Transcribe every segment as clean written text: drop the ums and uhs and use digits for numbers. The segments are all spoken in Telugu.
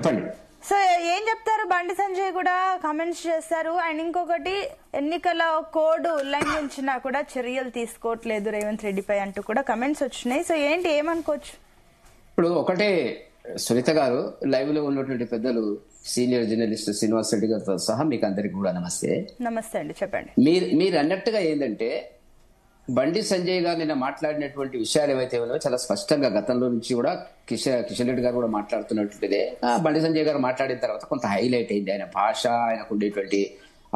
చెప్పండి. సో ఏం చెప్తారు? బండి సంజయ్ కూడా కామెంట్స్ చేస్తారు. అండ్ ఇంకొకటి, ఎన్నికల కోడ్ ఉల్లంఘించినా కూడా చర్యలు తీసుకోవట్లేదు రేవంత్ రెడ్డిపై అంటూ కూడా కమెంట్స్ వచ్చినాయి. సో ఏంటి, ఏమనుకోవచ్చు? ఇప్పుడు ఒకటే సునీత గారు, లైవ్ లో ఉన్నటువంటి పెద్దలు సీనియర్ జర్నలిస్ట్ శ్రీనివాస్ రెడ్డి గారితో సహా మీకు అందరికి కూడా నమస్తే. నమస్తే అండి, చెప్పండి. మీరు అన్నట్టుగా ఏంటంటే, బండి సంజయ్ గారు నిన్న మాట్లాడినటువంటి విషయాలు ఏవైతే ఉన్నాయో చాలా స్పష్టంగా గతంలో నుంచి కూడా కిషన్ రెడ్డి గారు కూడా మాట్లాడుతున్నటువంటిదే. బండి సంజయ్ గారు మాట్లాడిన తర్వాత కొంత హైలైట్ అయింది. ఆయన భాష, ఆయనకు ఉండేటువంటి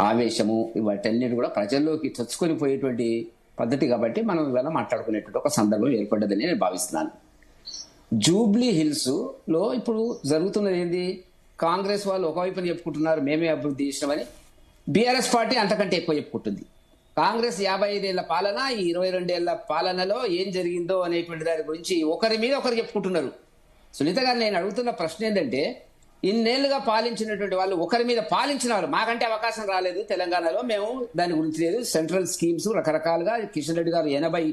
ఆవేశము, వాటన్నిటి కూడా ప్రజల్లోకి చొచ్చుకొని పోయేటువంటి పద్ధతి. కాబట్టి మనం ఇవాళ మాట్లాడుకునేటువంటి ఒక సందర్భం ఏర్పడ్డదని నేను భావిస్తున్నాను. జూబ్లీ హిల్స్ లో ఇప్పుడు జరుగుతున్నది ఏంది? కాంగ్రెస్ వాళ్ళు ఒకవైపున చెప్పుకుంటున్నారు మేమే అభివృద్ధి చేసినామని, బీఆర్ఎస్ పార్టీ అంతకంటే ఎక్కువ చెప్పుకుంటుంది. కాంగ్రెస్ 55 ఏళ్ల పాలన, ఈ 22 ఏళ్ల పాలనలో ఏం జరిగిందో అనేటువంటి దాని గురించి ఒకరి మీద ఒకరు చెప్పుకుంటున్నారు. సునీత గారు, నేను అడుగుతున్న ప్రశ్న ఏంటంటే, ఇన్నేళ్లుగా పాలించినటువంటి వాళ్ళు ఒకరి మీద పాలించినారు. మాకంటే అవకాశం రాలేదు తెలంగాణలో, మేము దాని గురించి లేదు. సెంట్రల్ స్కీమ్స్ రకరకాలుగా కిషన్ రెడ్డి గారు 80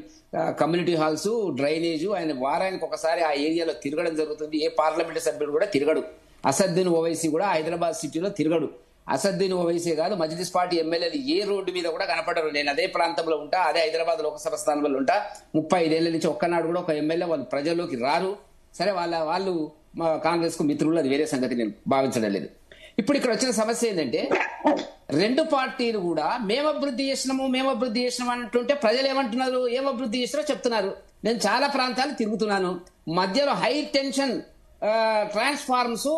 కమ్యూనిటీ హాల్స్, డ్రైనేజ్, ఆయన వారానికి ఒకసారి ఆ ఏరియాలో తిరగడం జరుగుతుంది. ఏ పార్లమెంట్ సభ్యుడు కూడా తిరగడు. అసద్దీన్ ఓవైసీ కూడా హైదరాబాద్ సిటీలో తిరగడు. అసద్దీన్ ఓవైసీ కాదు, మజ్లిస్ పార్టీ ఎమ్మెల్యేలు ఏ రోడ్డు మీద కూడా కనపడరు. నేను అదే ప్రాంతంలో ఉంటా, అదే హైదరాబాద్ లోకసభ స్థానంలో ఉంటా. 35 ఏళ్ల నుంచి ఒక్కనాడు కూడా ఒక ఎమ్మెల్యే వాళ్ళు ప్రజల్లోకి రారు. సరే, వాళ్ళు కాంగ్రెస్ కు మిత్రులు, అది వేరే సంగతి, నేను భావించడం లేదు. ఇప్పుడు ఇక్కడ వచ్చిన సమస్య ఏంటంటే, రెండు పార్టీలు కూడా మేము అభివృద్ధి చేసినాము అంటుంటే ప్రజలు ఏమంటున్నారు? ఏం అభివృద్ధి చేసినా చెప్తున్నారు. నేను చాలా ప్రాంతాలు తిరుగుతున్నాను, మధ్యలో హై టెన్షన్ ట్రాన్స్ఫార్మర్స్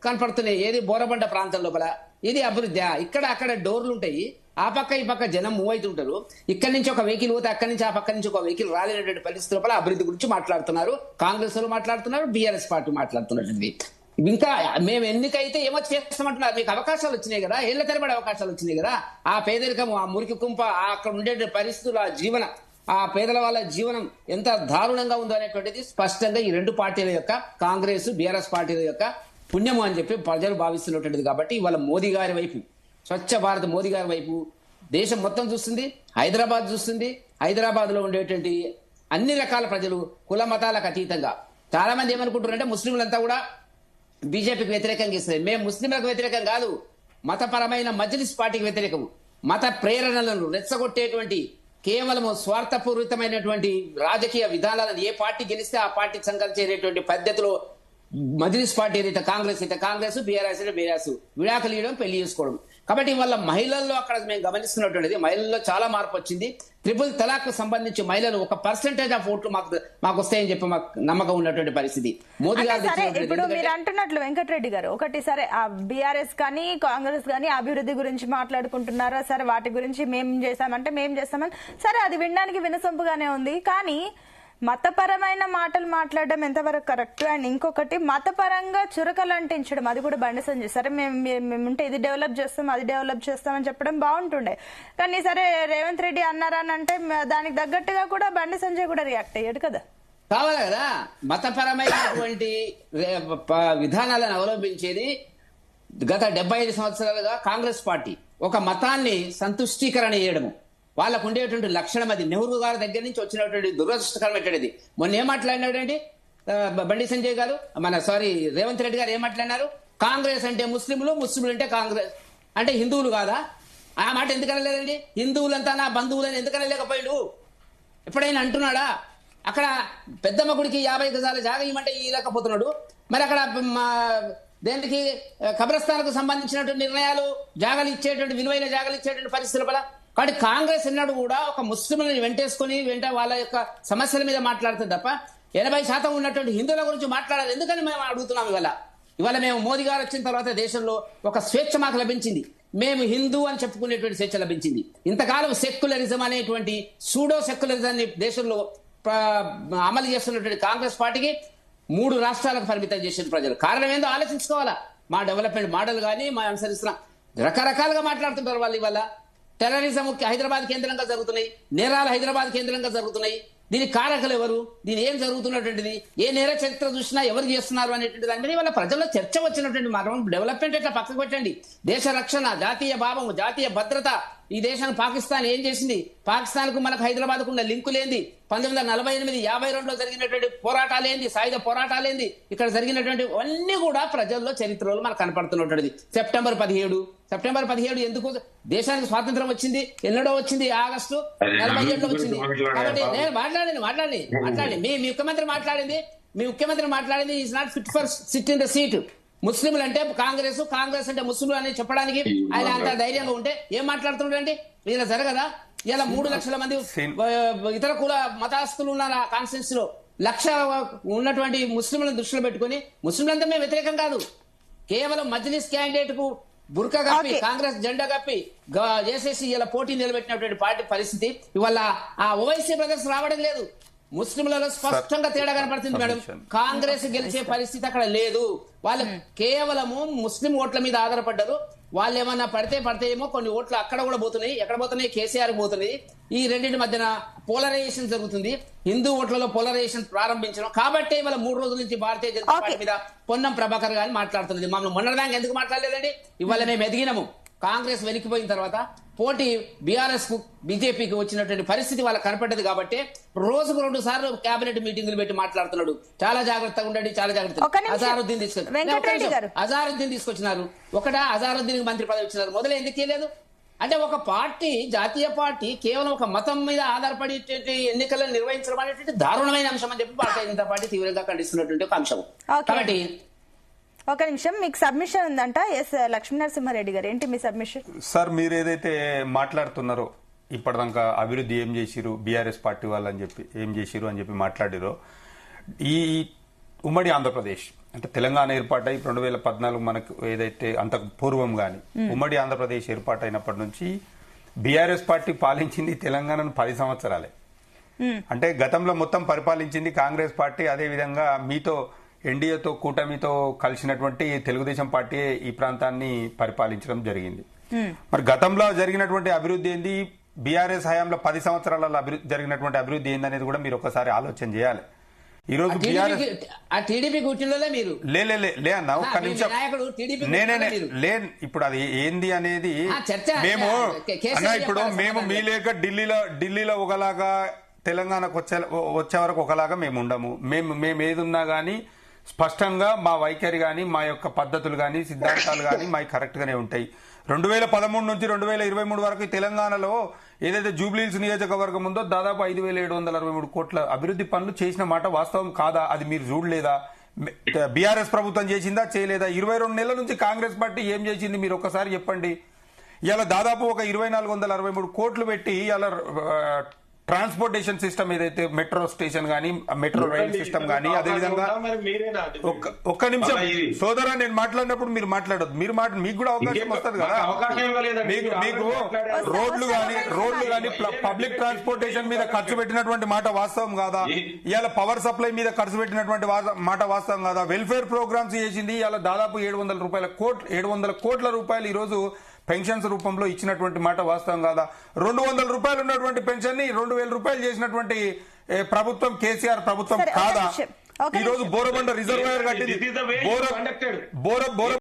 కనపడుతున్నాయి. ఏది? బోరబండ ప్రాంతం లోపల. ఇది అభివృద్ధి? ఇక్కడ అక్కడ డోర్లు ఉంటాయి, ఆ పక్క ఈ పక్క జనం మూవ్ అవుతుంటారు. ఇక్కడి నుంచి ఒక వెహికల్ పోతే అక్కడి నుంచి ఆ పక్క నుంచి ఒక వెహికల్ రాలేనటువంటి పరిస్థితి లోపల అభివృద్ధి గురించి మాట్లాడుతున్నారు. కాంగ్రెస్ వాళ్ళు మాట్లాడుతున్నారు, బీఆర్ఎస్ పార్టీ మాట్లాడుతున్నటువంటి. ఇంకా మేము ఎన్నికైతే ఏమో చేస్తామంటున్నారు. మీకు అవకాశాలు వచ్చినాయి కదా, ఏళ్ల తరబడి అవకాశాలు వచ్చినాయి కదా. ఆ పేదరికం, ఆ మురికి కుంప, అక్కడ ఉండే పరిస్థితులు, ఆ జీవనం, ఆ పేదల వాళ్ళ జీవనం ఎంత దారుణంగా ఉందో అనేటువంటిది స్పష్టంగా ఈ రెండు పార్టీల యొక్క, కాంగ్రెస్ బీఆర్ఎస్ పార్టీల యొక్క పుణ్యము అని చెప్పి ప్రజలు భావిస్తున్నటువంటిది. కాబట్టి ఇవాళ మోదీ గారి వైపు, స్వచ్ఛ భారత్ మోదీ గారి వైపు దేశం మొత్తం చూస్తుంది, హైదరాబాద్ చూస్తుంది. హైదరాబాద్ లో ఉండేటువంటి అన్ని రకాల ప్రజలు, కుల మతాలకు అతీతంగా, చాలా మంది ఏమనుకుంటారంటే ముస్లింలంతా కూడా బీజేపీకి వ్యతిరేకంగా ఇస్తుంది. మేము ముస్లింలకు వ్యతిరేకం కాదు, మతపరమైన మజ్లిస్ పార్టీకి వ్యతిరేకము. మత ప్రేరణలను రెచ్చగొట్టేటువంటి, కేవలం స్వార్థపూరితమైనటువంటి రాజకీయ విధానాలను ఏ పార్టీ గెలిస్తే ఆ పార్టీ సంఘం చేరేటువంటి పద్ధతిలో మజ్లిస్ పార్టీ అయితే కాంగ్రెస్, బీఆర్ఎస్ అయితే బీఆర్ఎస్ విడాకులు ఇవ్వడం, పెళ్లి చేసుకోవడం. కాబట్టి ఇవాళ మహిళల్లో అక్కడ మేము గమనిస్తున్నటువంటిది, మహిళల్లో చాలా మార్పు వచ్చింది. ట్రిపుల్ తలాక్ కు సంబంధించి మహిళలు 1% ఆఫ్ ఓట్లు మాకు వస్తాయని చెప్పి మాకు నమ్మకం ఉన్నటువంటి పరిస్థితి. మోదీ గారు ఇప్పుడు మీరు అంటున్నట్లు వెంకటరెడ్డి గారు, ఒకటి సరే, ఆ బీఆర్ఎస్ కానీ కాంగ్రెస్ కానీ అభివృద్ధి గురించి మాట్లాడుకుంటున్నారా? సరే, వాటి గురించి మేం చేస్తామని సరే, అది వినడానికి వినసొంపుగానే ఉంది. కానీ మతపరమైన మాటలు మాట్లాడడం ఎంతవరకు కరెక్ట్? అండ్ ఇంకొకటి, మతపరంగా చురకలు అంటించడం, అది కూడా బండి సంజయ్. సరే, మేముంటే ఇది డెవలప్ చేస్తాం, అది డెవలప్ చేస్తామని చెప్పడం బాగుంటుండే. కానీ సరే, రేవంత్ రెడ్డి అన్నారని అంటే దానికి తగ్గట్టుగా కూడా బండి సంజయ్ కూడా రియాక్ట్ అయ్యాడు కదా. కావాలి కదా, మతపరమైనటువంటి విధానాలను అవలంబించేది. గత 75 సంవత్సరాలుగా కాంగ్రెస్ పార్టీ ఒక మతాన్ని సంతుష్టీకరణ చేయడము, వాళ్ళకు ఉండేటువంటి లక్షణం అది. నెహ్రూ గారి దగ్గర నుంచి వచ్చినటువంటి దురదృష్టకరమైనది. మొన్న ఏం మాట్లాడినాడండి బండి సంజయ్ గారు, రేవంత్ రెడ్డి గారు ఏం మాట్లాడినారు? కాంగ్రెస్ అంటే ముస్లింలు, ముస్లింలు అంటే కాంగ్రెస్ అంటే హిందువులు కాదా? ఆ మాట ఎందుకనలేదండి? హిందువులంతా నా బంధువులని ఎందుకనలేకపోయాడు? ఎప్పుడైనా అంటున్నాడా? అక్కడ పెద్దమ్మ గుడికి 50 గజాల జాగా ఇవ్వమంటే ఇవ్వలేకపోతున్నాడు. మరి అక్కడ దేనికి కబ్రస్థాన్కు సంబంధించినటువంటి నిర్ణయాలు, జాగాలు ఇచ్చేటువంటి, విలువైన జాగాలు ఇచ్చేటువంటి పరిస్థితుల వల్ల. కాబట్టి కాంగ్రెస్ ఎన్నడూ కూడా ఒక ముస్లింలను వెంటేసుకుని వాళ్ళ యొక్క సమస్యల మీద మాట్లాడుతుంది తప్ప 80% ఉన్నటువంటి హిందువుల గురించి మాట్లాడాలి ఎందుకని మేము అడుగుతున్నాం. ఇవాళ మేము మోదీ గారు వచ్చిన తర్వాత దేశంలో ఒక స్వేచ్ఛ మాకు లభించింది. మేము హిందూ అని చెప్పుకునేటువంటి స్వేచ్ఛ లభించింది. ఇంతకాలం సెక్యులరిజం అనేటువంటి సూడో సెక్యులరిజాన్ని దేశంలో అమలు చేస్తున్నటువంటి కాంగ్రెస్ పార్టీకి 3 రాష్ట్రాలకు పరిమితం చేసిన ప్రజలు. కారణం ఏందో ఆలోచించుకోవాలా. మా డెవలప్మెంట్ మోడల్ కానీ మా అనుసరిస్తున్న రకరకాలుగా మాట్లాడుతుంటారు వాళ్ళు. ఇవాళ టెర్రరిజం హైదరాబాద్ కేంద్రంగా జరుగుతున్నాయి, నేరాలు హైదరాబాద్ కేంద్రంగా జరుగుతున్నాయి. దీనికి కారకులు ఎవరు? దీని ఏం జరుగుతున్నటువంటిది? ఏ నేర చరిత్ర చూసినా ఎవరు చేస్తున్నారు అనేటువంటి దాని మీద ఇవాళ ప్రజల్లో చర్చ వచ్చినటువంటి మార్గం. డెవలప్మెంట్ ఎట్లా పక్కకు పెట్టండి, దేశ రక్షణ, జాతీయ భావం, జాతీయ భద్రత, ఈ దేశానికి పాకిస్తాన్ ఏం చేసింది, పాకిస్తాన్ కు మనకు హైదరాబాద్ కు ఉన్న లింకు లేంది, 1948-52లో జరిగినటువంటి పోరాటాలేంది, సాయుధ పోరాటాలేంది, ఇక్కడ జరిగినటువంటి అన్ని కూడా ప్రజల్లో చరిత్రలో మనకు కనపడుతున్నటువంటిది. సెప్టెంబర్ 17 ఎందుకు దేశానికి స్వాతంత్రం వచ్చింది, ఎన్నడో వచ్చింది, ఆగస్టు 47లో వచ్చింది. కాబట్టి నేను మాట్లాడండి మీ ముఖ్యమంత్రి మాట్లాడింది is not fit for SIT in the seat. ముస్లింలు అంటే కాంగ్రెస్ అంటే ముస్లింలు అని చెప్పడానికి ఆయన అంత ధైర్యంగా ఉంటే ఏం మాట్లాడుతున్నాడండి? ఇలా జరగదా? ఇలా 3 లక్షల మంది ఇతర కుల మతాస్తులు ఉన్నారు ఆ కాన్స్టిట్యూన్సీ లో. 1,00,000 ఉన్నటువంటి ముస్లింలను దృష్టిలో పెట్టుకుని, ముస్లింలంతా మేము వ్యతిరేకం కాదు, కేవలం మజ్లిస్ క్యాండిడేట్ కు బుర్కా కప్పి కాంగ్రెస్ జెండా కప్పి చేసేసి ఇలా పోటీ నిలబెట్టినటువంటి పార్టీ పరిస్థితి ఇవాళ ఆ ఓవైసీ బ్రదర్స్ రావడం లేదు. ముస్లింలలో స్పష్టంగా తేడా కనపడుతుంది మేడం. కాంగ్రెస్ గెలిచే పరిస్థితి అక్కడ లేదు. వాళ్ళు కేవలము ముస్లిం ఓట్ల మీద ఆధారపడ్డారు. వాళ్ళు ఏమన్నా పడితే ఏమో కొన్ని ఓట్లు అక్కడ కూడా పోతున్నాయి. ఎక్కడ పోతున్నాయి? కేసీఆర్ పోతున్నాయి. ఈ రెండింటి మధ్యన పోలరైజేషన్ జరుగుతుంది. హిందూ ఓట్లలో పోలరైజేషన్ ప్రారంభించడం కాబట్టి ఇవాళ 3 రోజుల నుంచి భారతీయ జనతా పార్టీ మీద పొన్నం ప్రభాకర్ గారిని మాట్లాడుతున్నది. మమ్మల్ని మొన్నటిదాకా ఎందుకు మాట్లాడలేదండి? ఇవాళ మేము ఎదిగినాము. కాంగ్రెస్ వెలికిపోయిన తర్వాత పోటీ బీఆర్ఎస్ కు బీజేపీకి వచ్చినటువంటి పరిస్థితి వాళ్ళకి కనపడ్డది కాబట్టి రోజుకు 2 సార్లు కేబినెట్ మీటింగులు పెట్టి మాట్లాడుతున్నాడు. చాలా జాగ్రత్తగా ఉండండి, చాలా జాగ్రత్తగా. అజారుద్దీన్ తీసుకొచ్చినారు. అజారుద్దీన్ మంత్రి పదవి ఇచ్చినారు. మొదలు ఎందుకు లేదు అంటే ఒక పార్టీ, జాతీయ పార్టీ కేవలం ఒక మతం మీద ఆధారపడి ఎన్నికలను నిర్వహించడం అనేటువంటి దారుణమైన అంశం అని చెప్పి భారతీయ జనతా పార్టీ తీవ్రంగా ఖండిస్తున్నటువంటి ఒక అంశం. కాబట్టి ఒక నిమిషం, మీకు సబ్మిషన్ ఉందంట. ఎస్ లక్ష్మీనరసింహారెడ్డి గారు, ఏంటి మీ సబ్మిషన్? సార్, మీరు ఏదైతే మాట్లాడుతున్నారో ఇప్పటిదాకా అభివృద్ధి ఏం చేసిరు బీఆర్ఎస్ పార్టీ వాళ్ళు అని చెప్పి ఏం చేసిరు అని చెప్పి మాట్లాడిరో, ఈ ఉమ్మడి ఆంధ్రప్రదేశ్ అంటే తెలంగాణ ఏర్పాటై 2014 మనకు ఏదైతే అంతకు పూర్వం గాని ఉమ్మడి ఆంధ్రప్రదేశ్ ఏర్పాటైనప్పటి నుంచి బీఆర్ఎస్ పార్టీ పాలించింది తెలంగాణను 10 సంవత్సరాలే. అంటే గతంలో మొత్తం పరిపాలించింది కాంగ్రెస్ పార్టీ. అదే విధంగా మీతో ఎన్డీఏతో కూటమితో కలిసినటువంటి తెలుగుదేశం పార్టీ ఈ ప్రాంతాన్ని పరిపాలించడం జరిగింది. మరి గతంలో జరిగినటువంటి అభివృద్ధి ఏంది, బీఆర్ఎస్ హయాంలో 10 సంవత్సరాలలో జరిగినటువంటి అభివృద్ధి ఏందనేది కూడా మీరు ఒకసారి ఆలోచన చేయాలి. ఈ రోజు లే అన్న ఒక్క నిమిషం, ఇప్పుడు అది ఏంది అనేది మేము అన్న ఇప్పుడు మేము మీ లేక ఢిల్లీలో ఒకలాగా తెలంగాణకు వచ్చే వరకు ఒకలాగా మేము ఉండము. మేము ఏదున్నా గానీ స్పష్టంగా మా వైఖరి గాని మా యొక్క పద్ధతులు గాని సిద్ధాంతాలు గాని మాకు కరెక్ట్ గానే ఉంటాయి. 2013 నుంచి 2023 వరకు తెలంగాణలో ఏదైతే జూబ్లీహిల్స్ నియోజకవర్గం ఉందో దాదాపు 5,763 కోట్ల అభివృద్ధి పనులు చేసిన మాట వాస్తవం కాదా? అది మీరు చూడలేదా? బీఆర్ఎస్ ప్రభుత్వం చేసిందా, చేయలేదా? 22 నెలల నుంచి కాంగ్రెస్ పార్టీ ఏం చేసింది మీరు ఒక్కసారి చెప్పండి. ఇలా దాదాపు ఒక 2,463 కోట్లు పెట్టి ఇలా ట్రాన్స్పోర్టేషన్ సిస్టమ్ ఏదైతే మెట్రో స్టేషన్ గానీ మెట్రో రైల్ సిస్టమ్ గానీ అదేవిధంగా ఒక్క నిమిషం సోదరా, నేను మాట్లాడినప్పుడు మీరు మాట్లాడొద్దు. మీకు కూడా అవకాశం వస్తుంది కదా. మీకు రోడ్లు గానీ పబ్లిక్ ట్రాన్స్పోర్టేషన్ మీద ఖర్చు పెట్టినటువంటి మాట వాస్తవం కాదా? ఇవాళ పవర్ సప్లై మీద ఖర్చు పెట్టినటువంటి మాట వాస్తవం కాదా? వెల్ఫేర్ ప్రోగ్రామ్స్ చేసింది ఇవాళ దాదాపు 700 కోట్ల రూపాయలు ఈ రోజు పెన్షన్స్ రూపంలో ఇచ్చినటువంటి మాట వాస్తవం కాదా? 200 రూపాయలు ఉన్నటువంటి పెన్షన్ ని 2,000 రూపాయలు చేసినటువంటి ప్రభుత్వం కేసీఆర్ ప్రభుత్వం కాదా? ఈ రోజు బోరబండ రిజర్వాయర్ కట్టింది.